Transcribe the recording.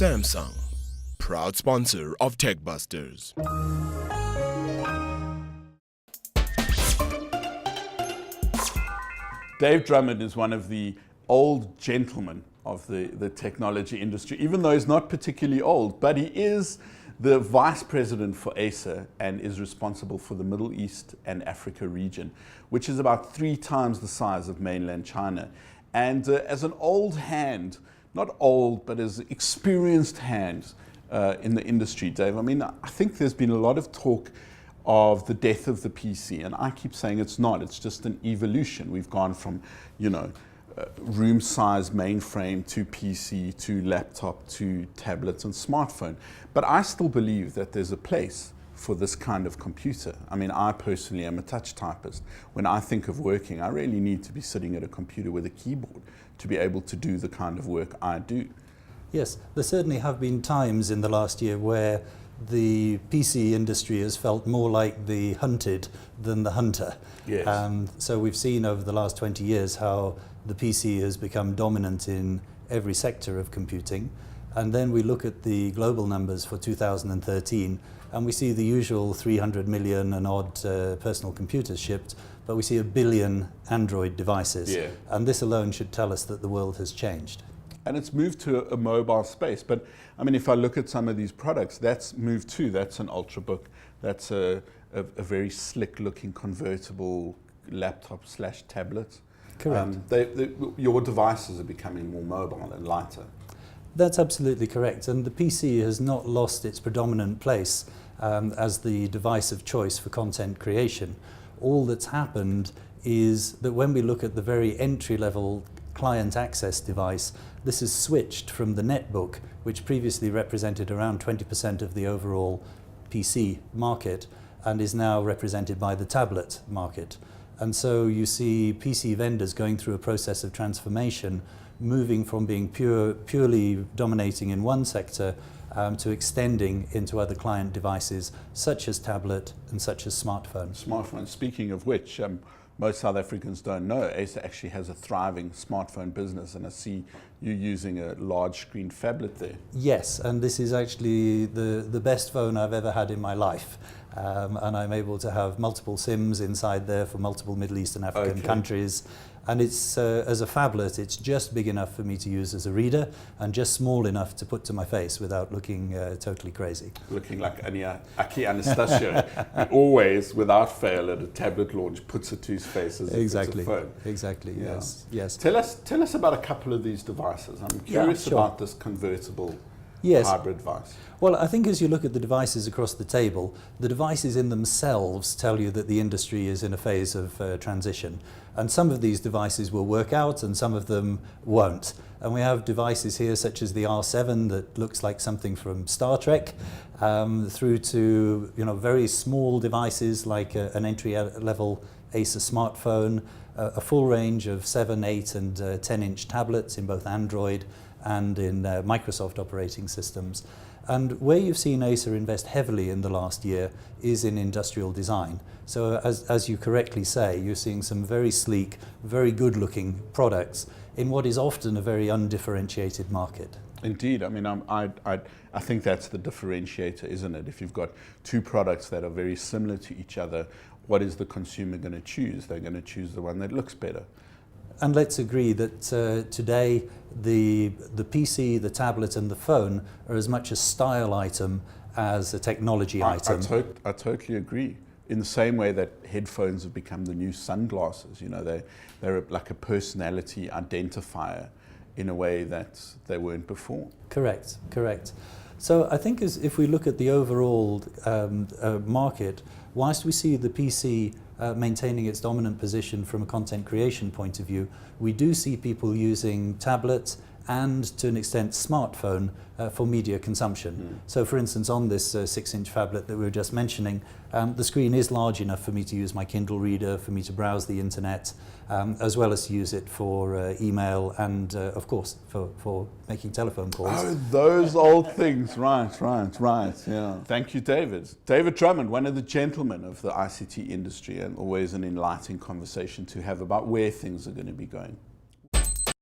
Samsung, proud sponsor of Tech Busters. Dave Drummond is one of the old gentlemen of the technology industry, even though he's not particularly old, but he is the vice president for Acer and is responsible for the Middle East and Africa region, which is about 3 times the size of mainland China. And as an old hand, not old, but as experienced hand in the industry, Dave, I mean, I think there's been a lot of talk of the death of the PC, and I keep saying it's not. It's just an evolution. We've gone from, room-size mainframe to PC to laptop to tablets and smartphone. But I still believe that there's a place for this kind of computer. I mean, I personally am a touch typist. When I think of working, I really need to be sitting at a computer with a keyboard to be able to do the kind of work I do. Yes, there certainly have been times in the last year where the PC industry has felt more like the hunted than the hunter. Yes. So we've seen over the last 20 years how the PC has become dominant in every sector of computing. And then we look at the global numbers for 2013 and we see the usual 300 million and odd personal computers shipped, but we see 1 billion Android devices. Yeah. And this alone should tell us that the world has changed. And it's moved to a mobile space. But I mean, if I look at some of these products, that's moved too. That's an Ultrabook. That's a very slick looking convertible laptop / tablet. Correct. Your devices are becoming more mobile and lighter. That's absolutely correct. And the PC has not lost its predominant place as the device of choice for content creation. All that's happened is that when we look at the very entry-level client access device, this is switched from the netbook, which previously represented around 20% of the overall PC market, and is now represented by the tablet market. And so you see PC vendors going through a process of transformation, moving from being purely dominating in one sector to extending into other client devices, such as tablet and such as smartphone. Smartphone. Speaking of which, most South Africans don't know, Acer actually has a thriving smartphone business, and I see you using a large screen phablet there. Yes, and this is actually the best phone I've ever had in my life. And I'm able to have multiple SIMs inside there for multiple Middle East and African countries. And it's as a phablet, it's just big enough for me to use as a reader and just small enough to put to my face without looking totally crazy. Looking like Aki Anastasio, he always, without fail, at a tablet launch, puts it to his face as if it's a phone. Exactly, Yeah. yes. Tell us about a couple of these devices. I'm curious about this convertible hybrid device. Well, I think as you look at the devices across the table, the devices in themselves tell you that the industry is in a phase of transition. And some of these devices will work out and some of them won't. And we have devices here such as the R7 that looks like something from Star Trek, through to very small devices like an entry-level Acer smartphone, a full range of 7, 8 and 10-inch tablets in both Android and in Microsoft operating systems. And where you've seen Acer invest heavily in the last year is in industrial design. So as you correctly say, you're seeing some very sleek, very good-looking products in what is often a very undifferentiated market. Indeed. I mean, I think that's the differentiator, isn't it? If you've got 2 products that are very similar to each other, what is the consumer going to choose? They're going to choose the one that looks better. And let's agree that today the PC, the tablet and the phone are as much a style item as a technology item. I totally agree. In the same way that headphones have become the new sunglasses, they're like a personality identifier in a way that they weren't before. Correct. So I think if we look at the overall market, whilst we see the PC maintaining its dominant position from a content creation point of view, we do see people using tablets and to an extent smartphone for media consumption. So for instance, on this 6-inch phablet that we were just mentioning, the screen is large enough for me to use my Kindle reader, for me to browse the internet, as well as to use it for email and of course for making telephone calls. Oh, those old things, right, yeah. Thank you, David. David Drummond, one of the gentlemen of the ICT industry, and always an enlightening conversation to have about where things are going to be going.